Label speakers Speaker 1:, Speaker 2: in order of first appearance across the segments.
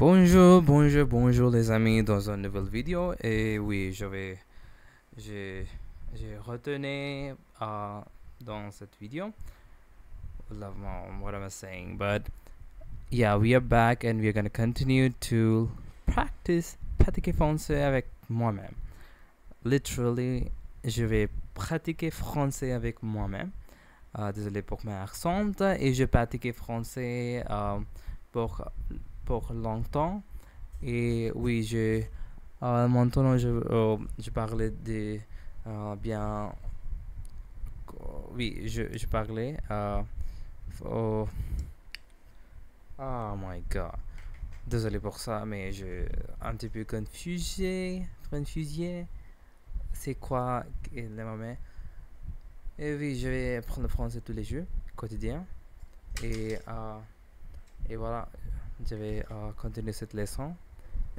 Speaker 1: Bonjour les amis dans une nouvelle vidéo. Et oui, j'ai, j'ai retenu dans cette vidéo. What am I saying? But yeah, we are back and we are going to continue to practice pratiquer français avec moi-même. Literally, je vais pratiquer français avec moi-même. Désolé pour mon accent. Et je pratiquais français pour, pour longtemps. Et oui, maintenant je parlais de bien. Oui, je parlais. Oh, oh my god. Désolé pour ça, mais je un petit peu confusé. C'est quoi le moment? Et oui, je vais apprendre le français tous les jours, quotidien. Et, et voilà, je vais continuer cette leçon.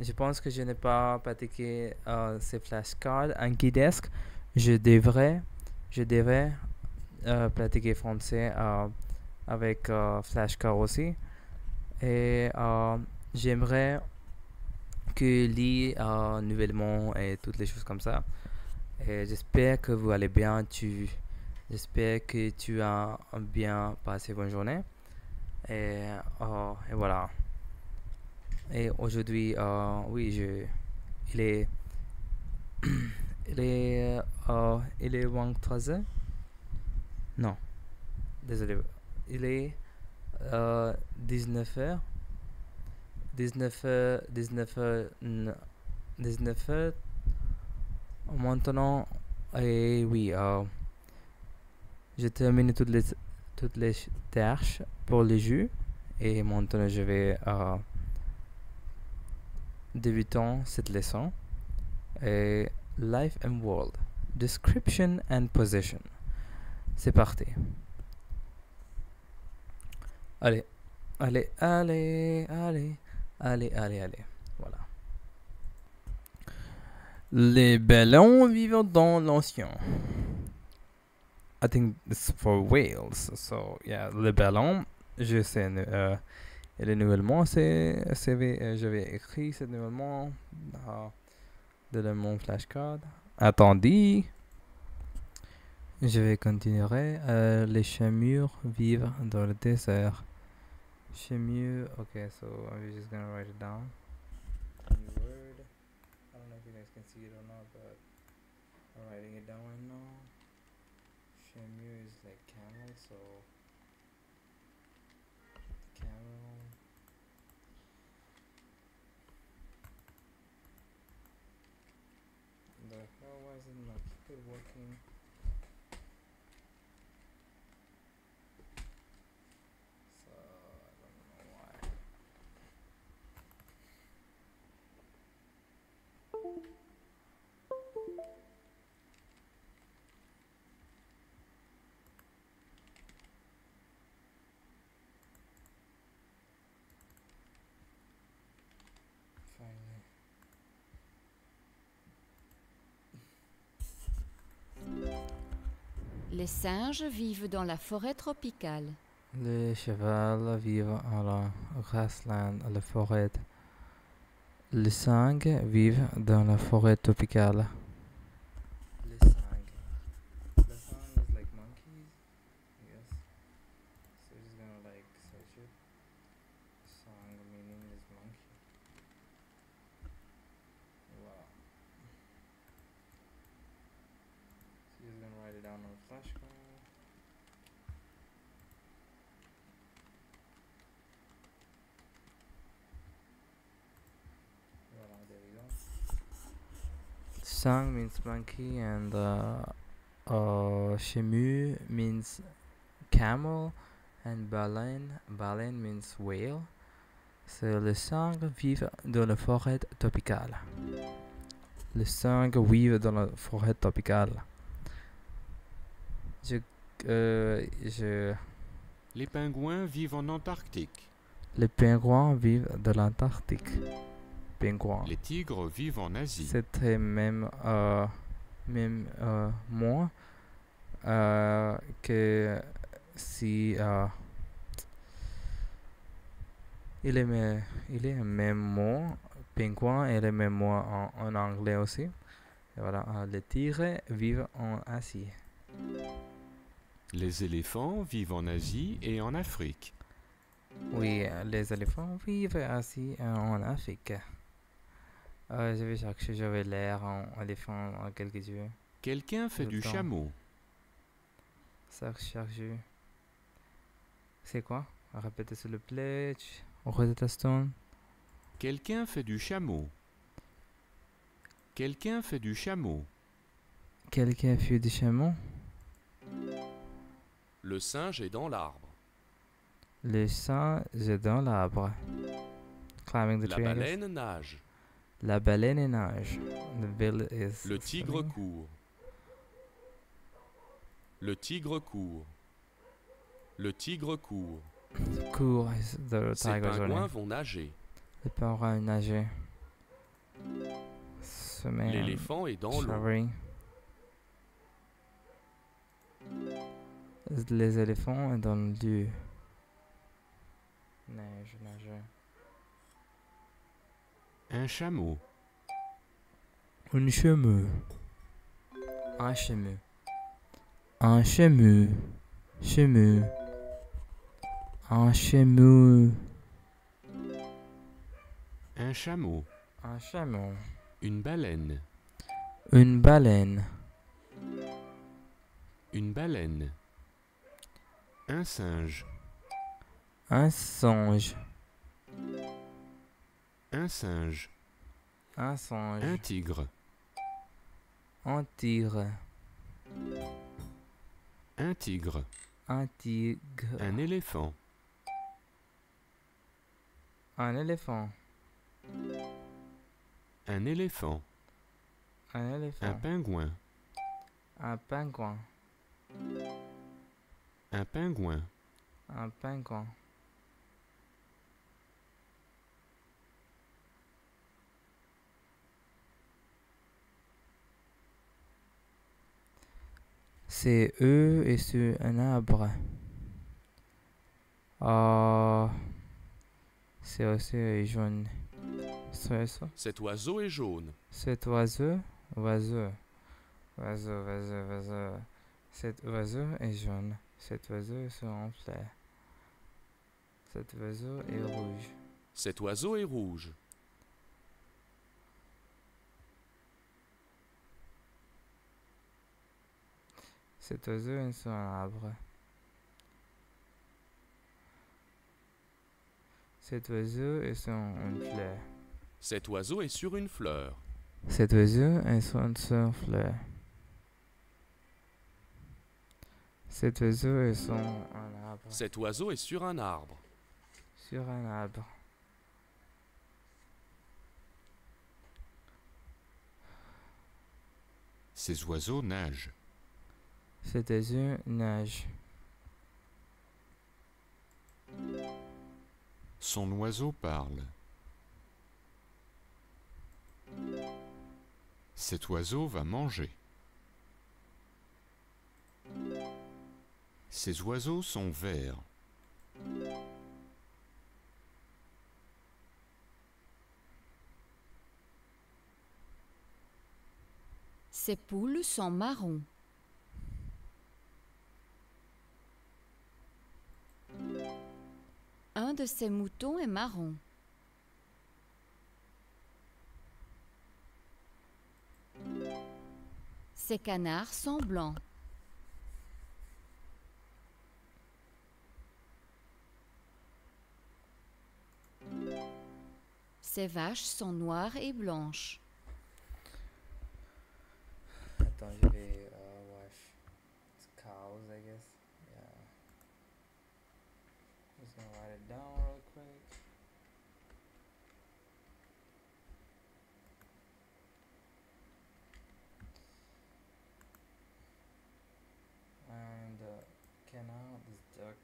Speaker 1: Je pense que je n'ai pas pratiqué ces flashcards en Guidesque. Je devrais pratiquer français avec flashcards aussi. Et j'aimerais que lis nouvellement et toutes les choses comme ça. Et j'espère que vous allez bien. J'espère que tu as bien passé bonne journée. Et voilà. Et aujourd'hui, oui, il est, il est 23 heures. Non, désolé. Il est 19 heures. 19 heures, 19 heures, 19 heures. Maintenant, et oui, j'ai terminé toutes les tâches pour les jeux. Et maintenant, je vais débuter cette leçon. Et Life and World, Description and Possession. C'est parti. Allez. Voilà. Les ballons vivent dans l'océan. I think it's for whales. So, yeah, les ballons, je sais. Et le nouvellement, j'avais écrit ce nouvellement de mon flashcard. Attendez. Je vais continuer. Les chameaux vivent dans le désert. Chameau. Okay, so I'm just gonna write it down. New word. I don't know if you guys can see it or not, but I'm writing it down right now. Chameau is like camel, so camel. The hell, why is it not still working? So I don't know why. Finally.
Speaker 2: Les singes vivent dans la forêt tropicale.
Speaker 1: Les chevaux vivent à la grassland, à la forêt. Les singes vivent dans la forêt tropicale. Les singes. The song is like monkeys. Yes. So just gonna like search it. Song meaning is monkey. Wow. So just gonna write it down on a flashcard. Voilà, there we go. Sang means monkey and Shemu means camel and baleine means whale. C'est les singes vivent dans la forêt tropicale. Les singes vivent dans la forêt tropicale. Je
Speaker 3: Les pingouins vivent en Antarctique.
Speaker 1: Les pingouins vivent dans l'Antarctique. Pingouins.
Speaker 3: Les tigres vivent en Asie.
Speaker 1: C'était même moins que si Il est un même mot, pingouin, et le même mot en anglais aussi. Et voilà, les tigres vivent en Asie.
Speaker 3: Les éléphants vivent en Asie et en Afrique.
Speaker 1: Oui, les éléphants vivent aussi en Afrique. Je vais chercher, je vais lire en éléphant en quelques yeux.
Speaker 3: Quelqu'un fait
Speaker 1: Le
Speaker 3: du
Speaker 1: temps.
Speaker 3: chameau.
Speaker 1: Chercher. C'est quoi? Répétez s'il vous plaît. Rosetta Stone.
Speaker 3: Quelqu'un fait du chameau. Quelqu'un fait du chameau.
Speaker 1: Quelqu'un fut du chameau.
Speaker 4: Le singe est dans l'arbre.
Speaker 1: Le singe est dans l'arbre. Climbing the
Speaker 4: La
Speaker 1: tree, I guess.
Speaker 4: baleine nage.
Speaker 1: La baleine nage. The bill is
Speaker 4: Le tigre
Speaker 1: swimming.
Speaker 4: court. Le tigre court. Le tigre court.
Speaker 1: Court is the
Speaker 4: Ces
Speaker 1: tiger's
Speaker 4: pingouins
Speaker 1: running.
Speaker 4: vont nager.
Speaker 1: Les pingouins nager. Swimming.
Speaker 4: L'éléphant est dans l'eau.
Speaker 1: Showering. Les éléphants sont dans le lieu. Neige, nager.
Speaker 3: Un chameau.
Speaker 1: Un chameau. Un chameau. Un chameau. Chameau. Un chameau.
Speaker 3: Un chameau.
Speaker 1: Un chameau.
Speaker 3: Une baleine.
Speaker 1: Une baleine.
Speaker 3: Une baleine. Un singe.
Speaker 1: Un singe.
Speaker 3: Un singe.
Speaker 1: Un singe.
Speaker 3: Un tigre.
Speaker 1: Un tigre.
Speaker 3: Un tigre.
Speaker 1: Un tigre.
Speaker 3: Un éléphant.
Speaker 1: Un éléphant.
Speaker 3: Un éléphant.
Speaker 1: Un
Speaker 3: Un
Speaker 1: éléphant.
Speaker 3: pingouin.
Speaker 1: Un pingouin.
Speaker 3: Un pingouin.
Speaker 1: Un pingouin. C'est eux et sur un arbre. C'est aussi jaune. C'est ça.
Speaker 4: Cet oiseau est jaune.
Speaker 1: Cet oiseau, oiseau. Cet oiseau est jaune. Cet oiseau est sur un fleur. Cet oiseau est rouge.
Speaker 4: Cet oiseau est rouge.
Speaker 1: Cet oiseau est sur un arbre. Cet oiseau est sur une fleur.
Speaker 4: Cet oiseau est sur une fleur.
Speaker 1: Cet oiseau est sur une fleur. Cet oiseau est sur un arbre.
Speaker 4: Cet oiseau est sur un arbre.
Speaker 1: Sur un arbre.
Speaker 3: Ces oiseaux nagent.
Speaker 1: Cet oiseau nage.
Speaker 3: Son oiseau parle. Cet oiseau va manger. Ces oiseaux sont verts.
Speaker 2: Ces poules sont marrons. Un de ces moutons est marron. Ces canards sont blancs. Ces vaches sont noires et blanches.
Speaker 1: Attends, je vais wash. It's cows, I guess. Yeah. Just gonna write it down real quick. And canal is duck.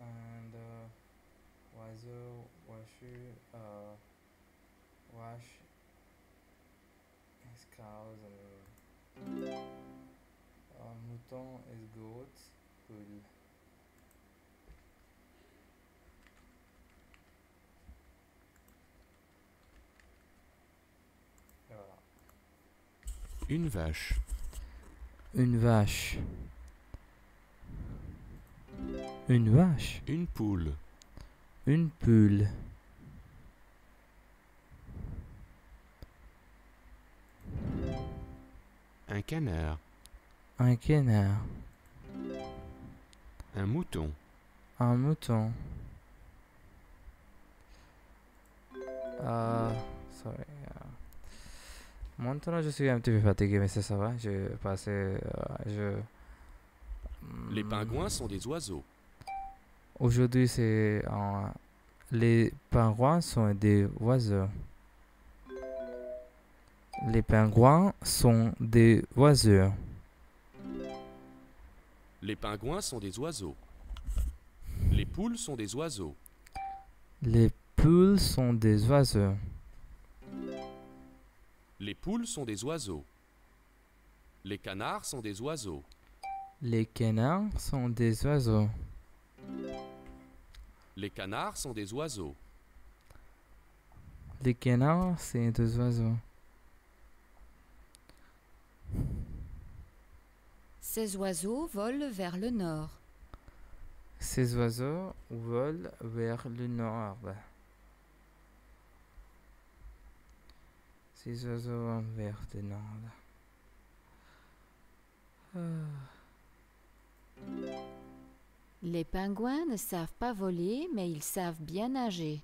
Speaker 1: And oiseau, washu, wash his cows and Mouton is goat. Poule. Et voilà.
Speaker 3: Une vache.
Speaker 1: Une vache. Une vache.
Speaker 3: Une poule.
Speaker 1: Une poule.
Speaker 3: Un canard.
Speaker 1: Un canard.
Speaker 3: Un mouton.
Speaker 1: Un mouton. Sorry. Maintenant, je suis un petit peu fatigué, mais ça va. Je passais.
Speaker 4: Les pingouins sont des oiseaux.
Speaker 1: Aujourd'hui, c'est. Les pingouins sont des oiseaux. Les pingouins sont des oiseaux.
Speaker 4: Les pingouins sont des oiseaux. Les poules sont des oiseaux.
Speaker 1: Les poules sont des oiseaux.
Speaker 4: Les poules sont des oiseaux. Les canards sont des oiseaux.
Speaker 1: Les canards sont des oiseaux.
Speaker 4: Les canards sont des oiseaux.
Speaker 1: Les canards, c'est des oiseaux.
Speaker 2: Ces oiseaux volent vers le nord.
Speaker 1: Ces oiseaux volent vers le nord. Ces oiseaux vont vers le nord.
Speaker 2: Les pingouins ne savent pas voler, mais ils savent bien nager.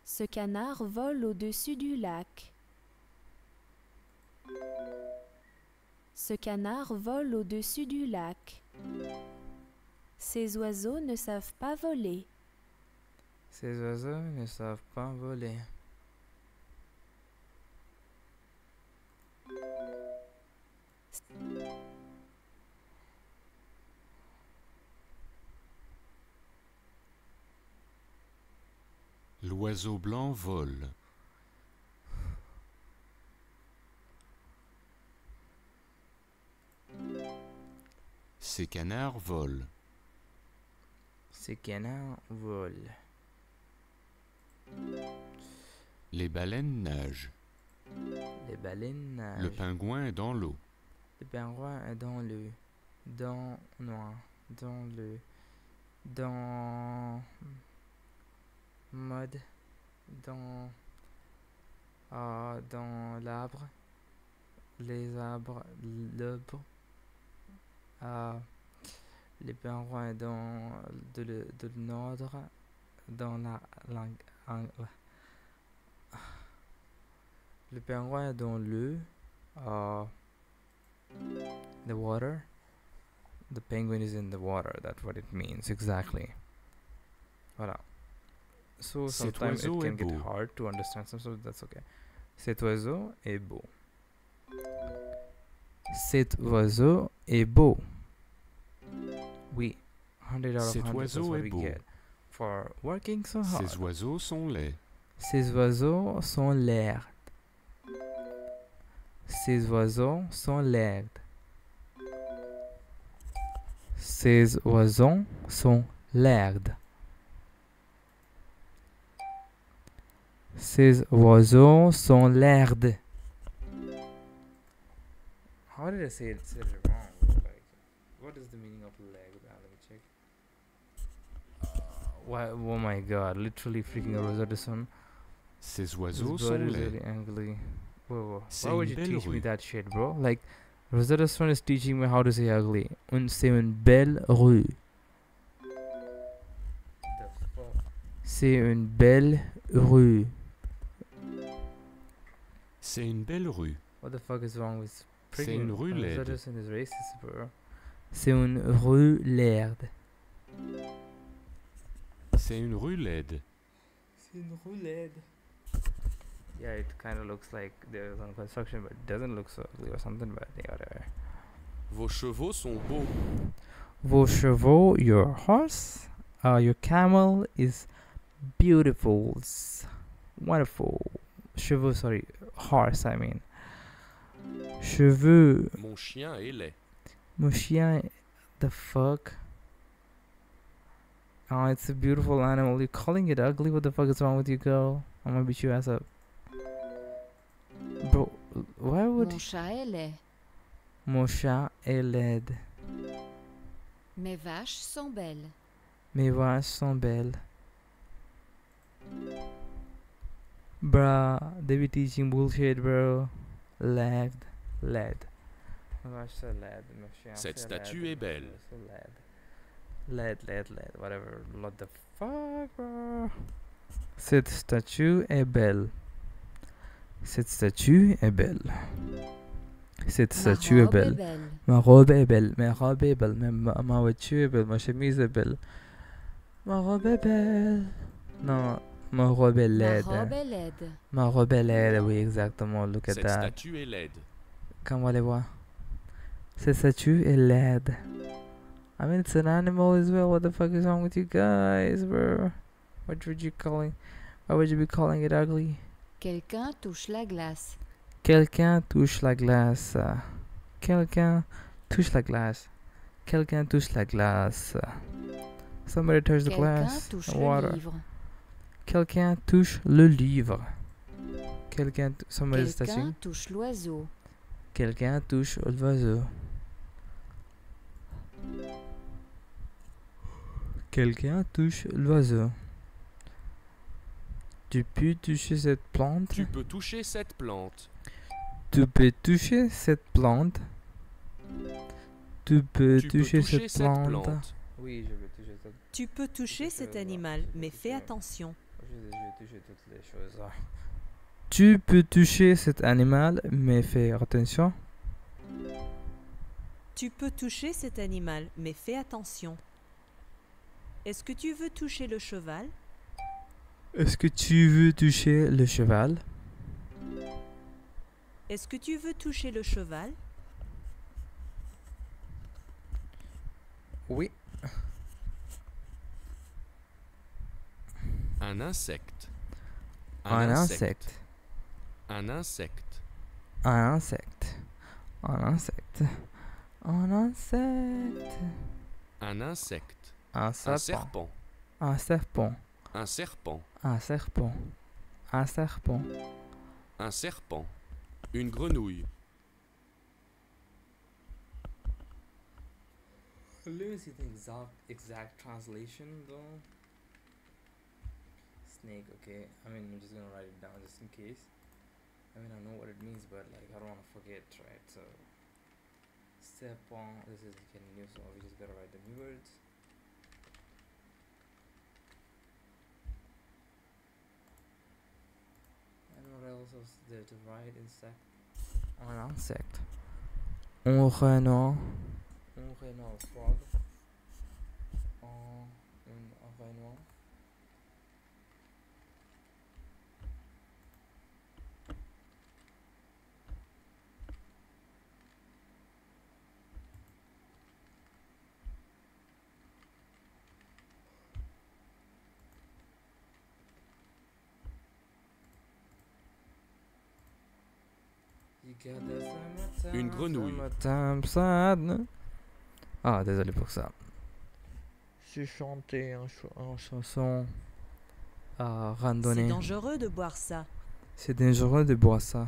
Speaker 5: Ce canard vole au-dessus du lac. Ce canard vole au-dessus du lac. Ces oiseaux ne savent pas voler.
Speaker 1: Ces oiseaux ne savent pas voler.
Speaker 3: L'oiseau blanc vole. Ces canards volent.
Speaker 1: Ces canards volent.
Speaker 3: Les baleines nagent.
Speaker 1: Les baleines nagent.
Speaker 3: Le pingouin est dans l'eau.
Speaker 1: Le pingouin est dans le. Dans. Non. Dans le. Dans. Mode. Dans. Dans l'arbre. Les arbres. L'arbre. Les pingouins dans le nord. Dans la langue. Le pingouin est dans le. The water. The penguin is in the water. That's what it means exactly. Voilà. So
Speaker 3: Cet
Speaker 1: sometimes it
Speaker 3: oiseau
Speaker 1: can
Speaker 3: est
Speaker 1: get
Speaker 3: beau.
Speaker 1: hard to understand some, so that's okay. Cet oiseau est beau. Cet oiseau est beau. Oui. 100 out of 100.
Speaker 3: Cet
Speaker 1: That's
Speaker 3: oiseau
Speaker 1: what
Speaker 3: est
Speaker 1: we
Speaker 3: beau.
Speaker 1: get for working so hard.
Speaker 3: Ces oiseaux sont laids.
Speaker 1: Ces oiseaux sont laids. Ces oiseaux sont laids. Ces oiseaux sont laids. Ces oiseaux sont laids. How did I say it? Said it wrong. Like, what is the meaning of leg? Let me check. Why? Oh my God! Literally freaking Rosetta Stone.
Speaker 3: Ces
Speaker 1: This
Speaker 3: oiseaux
Speaker 1: bird
Speaker 3: sont
Speaker 1: is
Speaker 3: laids.
Speaker 1: really ugly. Whoa.
Speaker 3: C'est
Speaker 1: Why would
Speaker 3: une
Speaker 1: you
Speaker 3: belle
Speaker 1: teach me
Speaker 3: rue.
Speaker 1: that shit, bro? Like, Rosetta Stone is teaching me how to say ugly. C'est une belle rue. C'est une belle rue.
Speaker 3: C'est une belle rue.
Speaker 1: What the fuck is wrong with
Speaker 3: C'est
Speaker 1: freaking
Speaker 3: une rue laide.
Speaker 1: Rosetta Stone is racist, bro. C'est une rue laide.
Speaker 3: C'est une rue laide.
Speaker 1: C'est une rue laide. Yeah, it kind of looks like there's some construction, but it doesn't look so ugly or something, but yeah, whatever.
Speaker 4: Vos chevaux sont beaux.
Speaker 1: Vos chevaux, your horse, your camel is beautiful. Wonderful. Cheveux, sorry. Horse, I mean. Cheveux.
Speaker 4: Mon chien est laid.
Speaker 1: Mon chien. The fuck? Oh, it's a beautiful animal. You're calling it ugly? What the fuck is wrong with you, girl? I'm gonna beat your ass up. Bro, why would...
Speaker 2: Mon chat est laid.
Speaker 1: Mon chat est laide.
Speaker 2: Mes vaches sont belles.
Speaker 1: Mes vaches sont belles. Bruh, they be teaching bullshit, bro. Led. Mes vaches sont laides. Mes chiens
Speaker 4: Cette
Speaker 1: sont
Speaker 4: statue
Speaker 1: laides.
Speaker 4: est belle.
Speaker 1: Mes sont laides. Led, whatever. What the fuck, bro? Cette statue est belle. Cette statue est belle. Cette
Speaker 2: Ma
Speaker 1: statue est
Speaker 2: robe est
Speaker 1: belle.
Speaker 2: belle.
Speaker 1: Ma robe est belle. Ma robe est belle. Ma voiture est belle. Ma chemise est belle. Ma robe est belle. Non, ma robe est
Speaker 2: Ma
Speaker 1: laide.
Speaker 2: robe est laide.
Speaker 1: Ma robe est laide, oui, exactement. Look at
Speaker 4: Cette
Speaker 1: that.
Speaker 4: statue est laide.
Speaker 1: Come on, les voir. Cette statue est laide. I mean, it's an animal as well. What the fuck is wrong with you guys, bro? What would you calling? Why would you be calling it ugly?
Speaker 2: Quelqu'un touche la glace.
Speaker 1: Quelqu'un touche la glace. Quelqu'un touche la glace. Quelqu'un touche la glace. Somebody touch the
Speaker 2: Quelqu'un
Speaker 1: glass.
Speaker 2: touche
Speaker 1: and
Speaker 2: le
Speaker 1: water.
Speaker 2: livre.
Speaker 1: Quelqu'un touche le livre. Somebody's
Speaker 2: Quelqu'un
Speaker 1: touching.
Speaker 2: touche l'oiseau.
Speaker 1: Quelqu'un touche l'oiseau. Quelqu'un touche l'oiseau. Tu peux toucher cette plante.
Speaker 4: Tu peux toucher cette plante.
Speaker 1: Tu peux toucher cette plante. Tu peux
Speaker 4: Tu peux
Speaker 1: toucher
Speaker 4: toucher
Speaker 1: cette plante.
Speaker 6: Oui, je vais toucher ça.
Speaker 5: Tu peux toucher cet animal, mais fais attention.
Speaker 6: Je vais toucher toutes les choses.
Speaker 1: Tu peux toucher cet animal, mais fais attention.
Speaker 5: Tu peux toucher cet animal, mais fais attention. Est-ce que tu veux toucher le cheval?
Speaker 1: Est-ce que tu veux toucher le cheval?
Speaker 5: Est-ce que tu veux toucher le cheval?
Speaker 1: Oui.
Speaker 4: Un insecte.
Speaker 1: Un insecte.
Speaker 4: Un insecte.
Speaker 1: Un insecte. Un insecte. Un insecte.
Speaker 4: Un insecte.
Speaker 1: Un
Speaker 4: Un
Speaker 1: serpent.
Speaker 4: serpent.
Speaker 1: Un serpent.
Speaker 4: Un serpent.
Speaker 1: Un serpent. Un serpent.
Speaker 4: Un serpent. Une grenouille.
Speaker 6: Let me see the exact translation though. Snake, okay. I mean, I'm just gonna write it down just in case. I mean, I know what it means, but like, I don't want to forget, right? So, serpent, this is getting new, so we just gotta write the new words. And what else is there to write? Insect.
Speaker 1: Un insecte. Un renard.
Speaker 6: Un renard, frog. Un renard.
Speaker 4: Une grenouille.
Speaker 1: Ah, désolé pour ça. J'ai chanté en chanson à
Speaker 5: C'est
Speaker 1: randonnée.
Speaker 5: dangereux de boire ça.
Speaker 1: C'est dangereux de boire ça.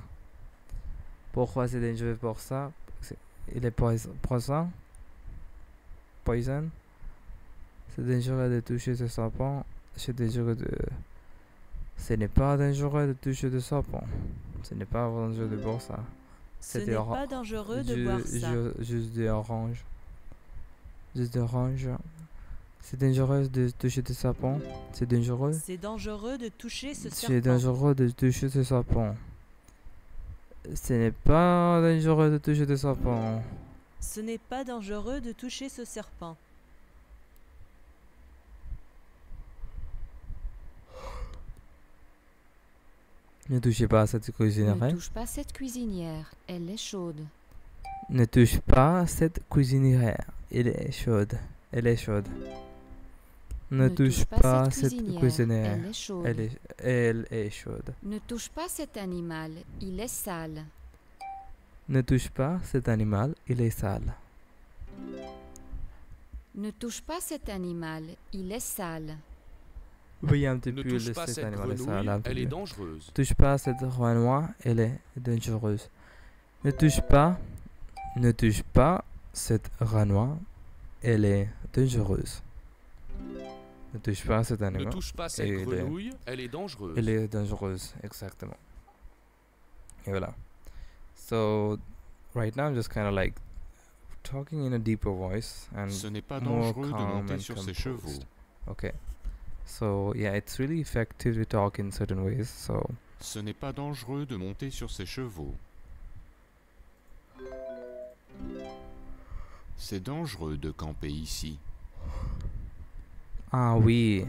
Speaker 1: Pourquoi c'est dangereux de boire ça? Il est poison. Poison. C'est dangereux de toucher ce serpent. C'est dangereux de... Ce n'est pas dangereux de toucher le serpent. Ce n'est pas dangereux de boire ça.
Speaker 5: Ce n'est pas dangereux de boire ça.
Speaker 1: Juste des oranges. Juste des oranges. C'est dangereux de toucher le serpent. C'est dangereux.
Speaker 5: C'est dangereux de toucher ce
Speaker 1: C'est
Speaker 5: serpent.
Speaker 1: dangereux de toucher ce serpent. Ce n'est pas dangereux de toucher le serpent.
Speaker 5: Ce n'est pas dangereux de toucher ce serpent.
Speaker 1: Ne touchez pas à cette
Speaker 2: Ne
Speaker 1: cuisinière.
Speaker 2: touche pas cette cuisinière. Elle est chaude.
Speaker 1: Ne touche pas à cette cuisinière. Elle est chaude. Elle est chaude. Ne touche pas cette
Speaker 2: cuisinière.
Speaker 1: cuisinière.
Speaker 2: Elle est chaude.
Speaker 1: Elle est chaude.
Speaker 2: Ne touche pas cet animal. Il est sale.
Speaker 1: Ne touche pas cet animal, il est sale.
Speaker 2: Ne touche pas cet animal. Il est sale.
Speaker 1: Oui, un petit
Speaker 4: Ne
Speaker 1: peu
Speaker 4: touche
Speaker 1: le
Speaker 4: pas
Speaker 1: cet
Speaker 4: cette
Speaker 1: animal est
Speaker 4: grenouille,
Speaker 1: sale. Un petit
Speaker 4: elle est
Speaker 1: peu.
Speaker 4: dangereuse.
Speaker 1: Ne touche pas cette grenouille, elle est dangereuse. Ne touche pas cette grenouille, elle est dangereuse. Ne touche pas cet
Speaker 4: Ne
Speaker 1: animal,
Speaker 4: touche pas cette
Speaker 1: elle est-
Speaker 4: grenouille, elle est dangereuse.
Speaker 1: elle est dangereuse, exactement. Et voilà. So, right now I'm just kind of like talking in a deeper voice and
Speaker 3: Ce n'est pas
Speaker 1: more
Speaker 3: dangereux de
Speaker 1: calm
Speaker 3: monter
Speaker 1: and
Speaker 3: sur ses
Speaker 1: composed.
Speaker 3: chevaux.
Speaker 1: Okay. So, yeah, it's really effective to talk in certain ways. So,
Speaker 3: Ce n'est pas dangereux de monter sur ses chevaux. C'est dangereux de camper ici.
Speaker 1: ah oui.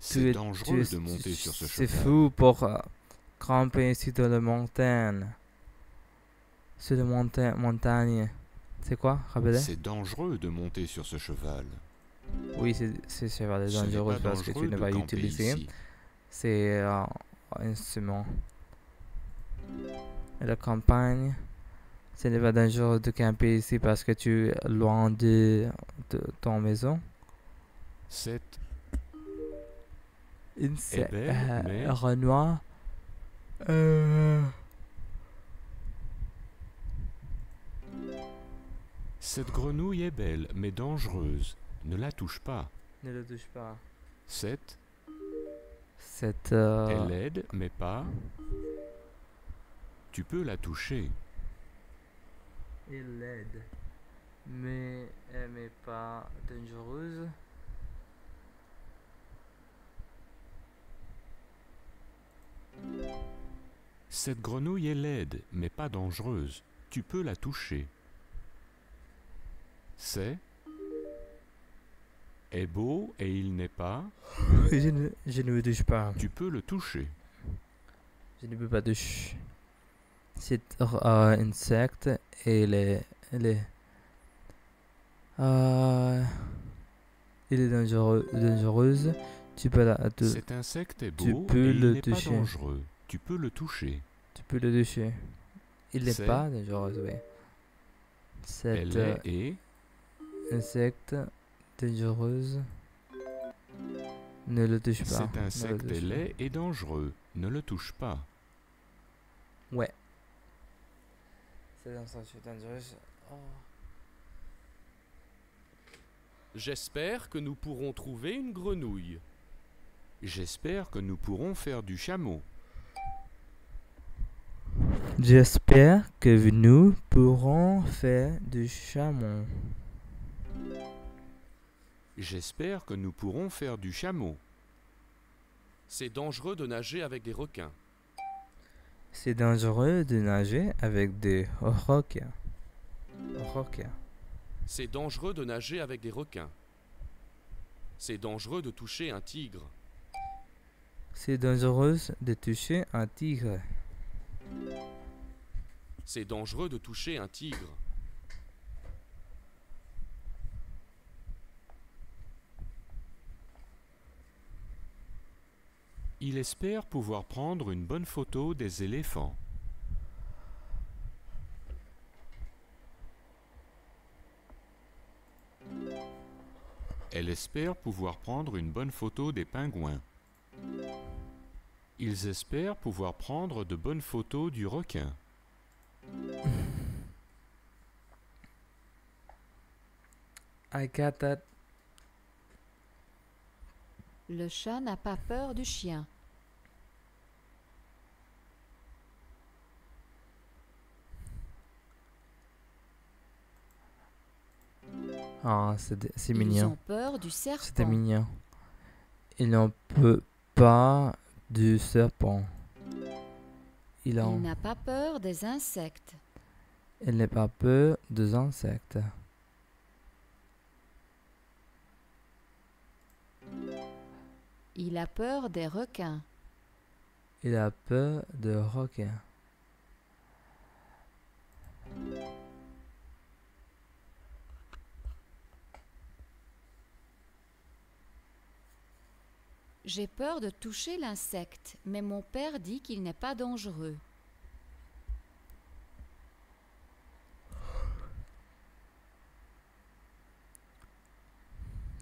Speaker 3: C'est
Speaker 1: Tu
Speaker 3: dangereux
Speaker 1: es-
Speaker 3: de monter sur ce
Speaker 1: C'est
Speaker 3: cheval.
Speaker 1: fou pour grimper ici dans la montagne. Sur la montagne. C'est quoi, rappelez?
Speaker 3: C'est dangereux de monter sur ce cheval.
Speaker 1: Oui, c'est cheval
Speaker 3: Ce n'est
Speaker 1: dangereux
Speaker 3: pas
Speaker 1: parce que
Speaker 3: dangereux
Speaker 1: tu ne
Speaker 3: de
Speaker 1: vas
Speaker 3: camper
Speaker 1: utiliser.
Speaker 3: ici.
Speaker 1: C'est un instrument. Et la campagne, ce n'est pas dangereux de camper ici parce que tu es loin de ton maison.
Speaker 3: Cette
Speaker 1: Insecte.
Speaker 3: belle, mais-
Speaker 1: Renoir.
Speaker 3: Cette grenouille est belle, mais dangereuse. Ne la touche pas.
Speaker 1: Ne le touche pas.
Speaker 3: Cette
Speaker 1: Cette.
Speaker 3: est laide, mais pas. Tu peux la toucher.
Speaker 1: est laide, mais elle n'est pas dangereuse.
Speaker 3: Cette grenouille est laide, mais pas dangereuse. Tu peux la toucher. C'est est beau et il n'est pas.
Speaker 1: Je ne le touche pas.
Speaker 3: Tu peux le toucher.
Speaker 1: Je ne peux pas toucher. Cet insecte, il est dangereuse. Tu peux
Speaker 3: Cet insecte est
Speaker 1: tu
Speaker 3: beau
Speaker 1: peux
Speaker 3: et
Speaker 1: le
Speaker 3: il n'est pas
Speaker 1: toucher.
Speaker 3: dangereux. Tu peux le toucher.
Speaker 1: tu peux le toucher. Il n'est
Speaker 3: C'est-
Speaker 1: pas dangereux, oui. Cet
Speaker 3: Elle est et
Speaker 1: insecte dangereuse. Ne le touche pas.
Speaker 3: cet
Speaker 1: Ne le
Speaker 3: insecte
Speaker 1: touche
Speaker 3: est
Speaker 1: pas.
Speaker 3: laid et dangereux. Ne le touche pas.
Speaker 1: Ouais. Cet insecte dangereux. Oh.
Speaker 4: J'espère que nous pourrons trouver une grenouille.
Speaker 3: J'espère que nous pourrons faire du chameau.
Speaker 1: J'espère que nous pourrons faire du chameau.
Speaker 3: J'espère que nous pourrons faire du chameau.
Speaker 4: C'est dangereux de nager avec des requins.
Speaker 1: C'est dangereux de nager avec des requins. Requins.
Speaker 4: C'est dangereux de nager avec des requins. C'est dangereux de toucher un tigre.
Speaker 1: C'est dangereux de toucher un tigre.
Speaker 4: C'est dangereux de toucher un tigre.
Speaker 3: Il espère pouvoir prendre une bonne photo des éléphants. Elle espère pouvoir prendre une bonne photo des pingouins. Ils espèrent pouvoir prendre de bonnes photos du requin.
Speaker 1: I got that.
Speaker 2: Le chat n'a pas peur du chien.
Speaker 1: Ah, c'est
Speaker 2: Ils
Speaker 1: mignon.
Speaker 2: ont peur du
Speaker 1: C'était
Speaker 2: serpent.
Speaker 1: mignon. Il n'en peut pas du serpent. Il
Speaker 2: Il n'a pas peur des insectes.
Speaker 1: n'a pas peur des insectes.
Speaker 2: Il a peur des requins.
Speaker 1: Il a peur de requins.
Speaker 2: J'ai peur de toucher l'insecte, mais mon père dit qu'il n'est pas dangereux.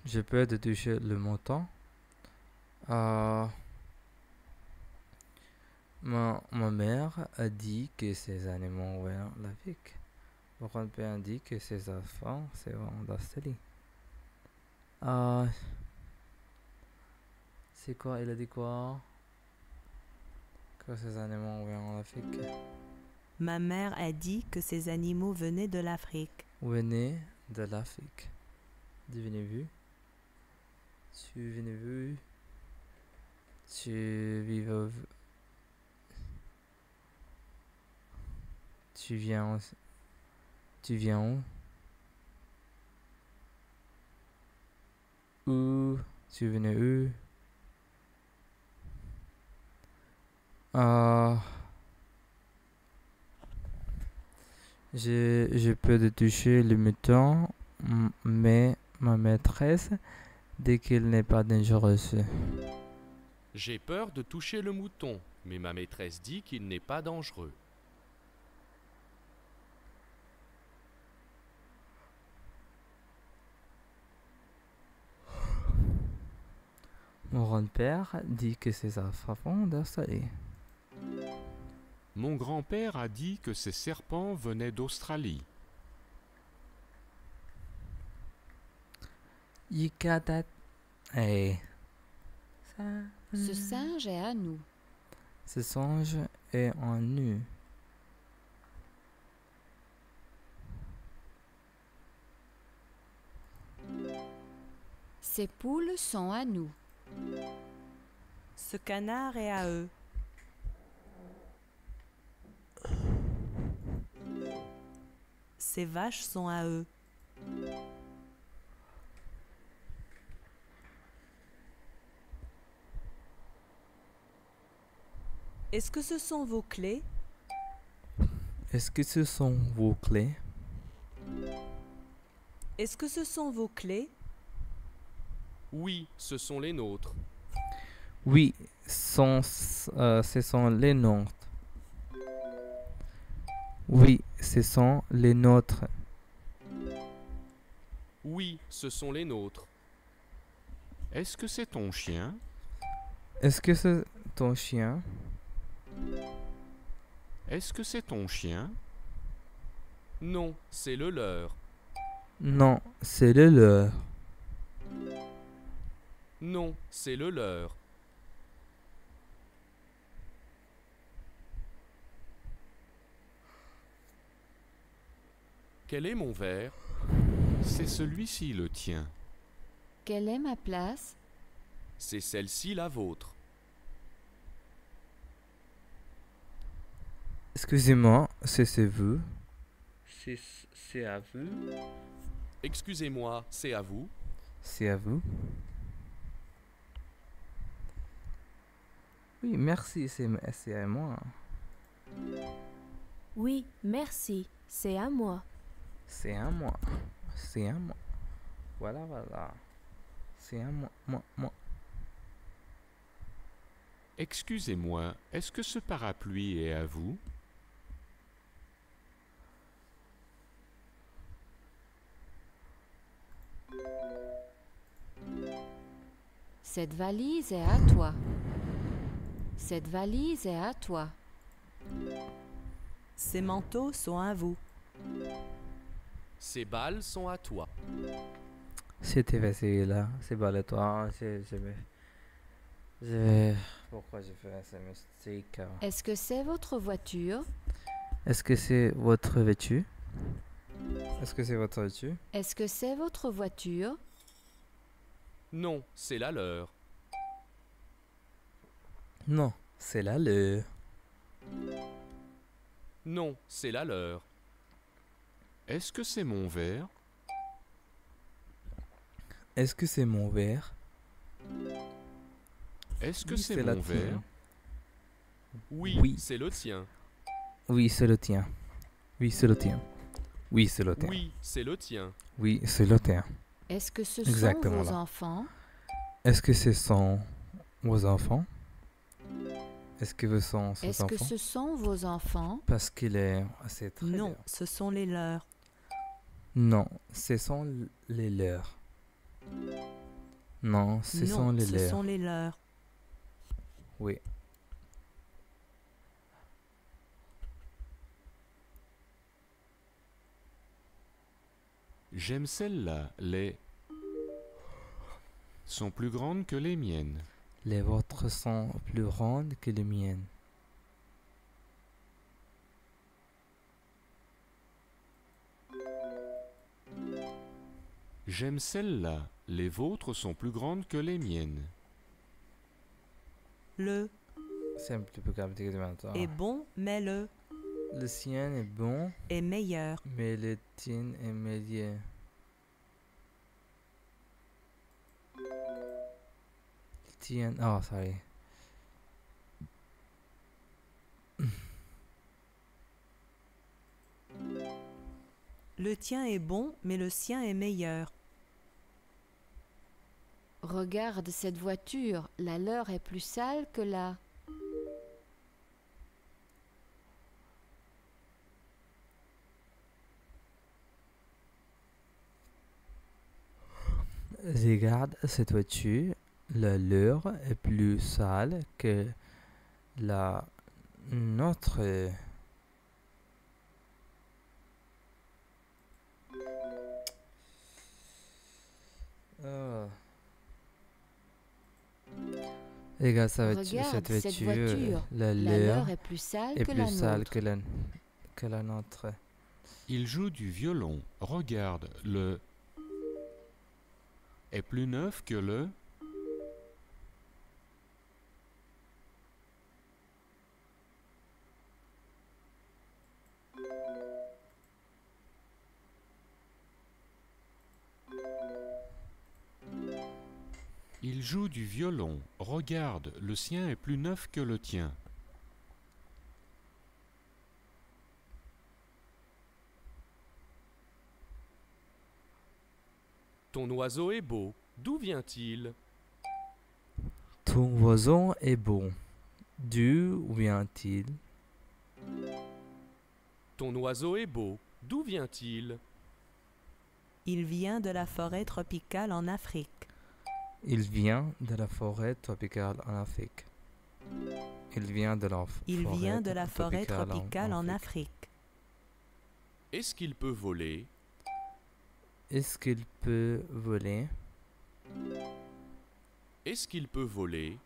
Speaker 1: J'ai peur de toucher le mouton. Euh, ma mère a dit que ces animaux ouverts la vie. Mon grand-père dit que ces enfants seront d'Australie. C'est quoi? Il a dit quoi? Que ces animaux ouverts en Afrique.
Speaker 7: Ma mère a dit que ces animaux venaient de l'Afrique.
Speaker 1: Venez de l'Afrique. Devinez-vous? Souvenez-vous? Tu viens où? Où? Tu venais où? J'ai peur de toucher le mouton, mais ma maîtresse dit qu'il n'est pas dangereux.
Speaker 4: J'ai peur de toucher le mouton, mais ma maîtresse dit qu'il n'est pas dangereux.
Speaker 1: Mon grand-père dit que ces enfants d'Australie.
Speaker 3: Mon grand-père a dit que ces serpents venaient d'Australie.
Speaker 1: You got that? Hey.
Speaker 2: Ce singe est à nous.
Speaker 1: Ce singe est en nu.
Speaker 2: Ces poules sont à nous.
Speaker 7: Ce canard est à eux. Ces vaches sont à eux. Est-ce que ce sont vos clés?
Speaker 1: Est-ce que ce sont vos clés?
Speaker 7: Est-ce que ce sont vos clés?
Speaker 4: Oui, ce sont les nôtres.
Speaker 1: Oui, ce sont les nôtres. Oui, ce sont les nôtres.
Speaker 4: Oui, ce sont les nôtres.
Speaker 3: Est-ce que c'est ton chien?
Speaker 1: Est-ce que c'est ton chien?
Speaker 3: Est-ce que c'est ton chien?
Speaker 4: Non, c'est le leur.
Speaker 1: Non, c'est le leur.
Speaker 4: Non, c'est le leur. Quel est mon verre?
Speaker 3: C'est celui-ci le tien.
Speaker 2: Quelle est ma place?
Speaker 4: C'est celle-ci la vôtre.
Speaker 1: Excusez-moi, c'est vous? C'est à vous?
Speaker 4: Excusez-moi, c'est à vous?
Speaker 1: C'est à vous? Oui, merci, c'est à moi.
Speaker 5: Oui, merci, c'est à moi.
Speaker 1: C'est à moi. C'est à moi. Voilà. C'est à moi.
Speaker 3: Excusez-moi, est-ce que ce parapluie est à vous?
Speaker 2: Cette valise est à toi. Cette valise est à toi.
Speaker 7: Ces manteaux sont à vous.
Speaker 4: Ces balles sont à toi.
Speaker 1: C'était facile, là. C'est pas le toi. Pourquoi j'ai fait ce mistake?
Speaker 2: Est-ce que c'est votre voiture?
Speaker 1: Est-ce que c'est votre vêtu? Est-ce que c'est votre vêtu?
Speaker 2: Est-ce que c'est votre voiture?
Speaker 4: Non, c'est la leur.
Speaker 1: Non, c'est là le.
Speaker 4: Non, c'est la leur.
Speaker 3: Est-ce que c'est mon verre?
Speaker 1: Est-ce que c'est mon verre?
Speaker 3: Est-ce que
Speaker 1: Oui,
Speaker 3: c'est
Speaker 1: la
Speaker 3: mon
Speaker 1: tienne.
Speaker 3: verre?
Speaker 4: Oui,
Speaker 1: Oui.
Speaker 4: c'est le tien.
Speaker 1: Oui, c'est le tien. Oui, c'est le tien. Oui, c'est le tien.
Speaker 4: Oui, c'est le tien.
Speaker 1: Oui, c'est le tien.
Speaker 2: Est-ce que ce
Speaker 1: Exactement
Speaker 2: sont vos
Speaker 1: là.
Speaker 2: enfants?
Speaker 1: Est-ce que ce sont Vos enfants? Est-ce que vous sont ses
Speaker 2: Est-ce que
Speaker 1: enfants?
Speaker 2: ce sont vos enfants?
Speaker 1: Parce qu'il est assez très
Speaker 7: Non,
Speaker 1: bien.
Speaker 7: ce sont les leurs.
Speaker 1: Non, ce sont les leurs. Non, ce
Speaker 7: Non,
Speaker 1: sont les
Speaker 7: ce
Speaker 1: leurs.
Speaker 7: sont les leurs.
Speaker 1: Oui.
Speaker 3: J'aime celle-là. Les sont plus grandes que les miennes.
Speaker 1: Les vôtres sont plus grandes que les miennes.
Speaker 3: J'aime celle-là. Les vôtres sont plus grandes que les miennes.
Speaker 7: Le
Speaker 1: C'est un petit peu compliqué de maintenant.
Speaker 7: est bon, mais le
Speaker 1: Le sien est bon,
Speaker 7: est meilleur.
Speaker 1: mais le tien est meilleur. Le tien... Oh, sorry.
Speaker 7: Le tien est bon, mais le sien est meilleur.
Speaker 2: Regarde cette voiture, la leur est plus sale que la...
Speaker 1: Regarde cette voiture, la leur est plus sale que la nôtre. Ah. Regarde cette
Speaker 2: Regarde
Speaker 1: voiture,
Speaker 2: cette voiture,
Speaker 1: la
Speaker 2: La leur
Speaker 1: leur
Speaker 2: est plus sale
Speaker 1: est
Speaker 2: que
Speaker 1: plus
Speaker 2: la
Speaker 1: sale
Speaker 2: nôtre.
Speaker 1: que la nôtre.
Speaker 3: Il joue du violon. Regarde, le est plus neuf que le. Il joue du violon. Regarde, le sien est plus neuf que le tien.
Speaker 4: Ton oiseau est beau. D'où vient-il?
Speaker 1: Ton voisin est bon. D'où vient-il?
Speaker 4: Ton oiseau est beau. D'où vient-il?
Speaker 7: Il vient de la forêt tropicale en Afrique.
Speaker 1: Il vient de la forêt tropicale en Afrique. Il vient de la
Speaker 7: Il
Speaker 1: forêt
Speaker 7: vient de la forêt tropicale en
Speaker 1: Afrique.
Speaker 7: Afrique.
Speaker 4: Est-ce qu'il peut voler?
Speaker 1: Est-ce qu'il peut voler?
Speaker 4: Est-ce qu'il peut voler?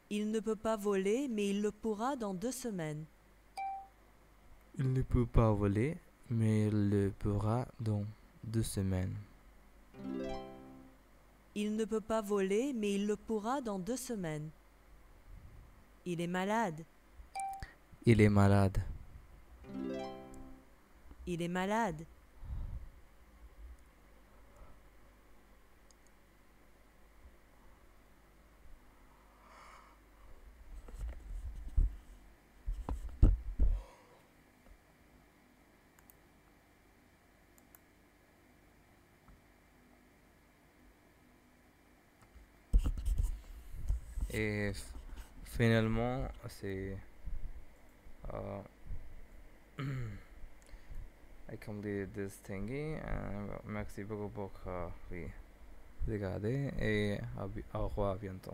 Speaker 7: Il ne peut pas voler, mais il le pourra dans 2 semaines.
Speaker 1: Il ne peut pas voler, mais il le pourra dans 2 semaines.
Speaker 7: Il ne peut pas voler, mais il le pourra dans 2 semaines. Il est malade.
Speaker 1: Il est malade.
Speaker 7: Il est malade.
Speaker 1: Et finalement, c'est... I complete this thingy. Merci beaucoup pour oui, regarder et au revoir bientôt.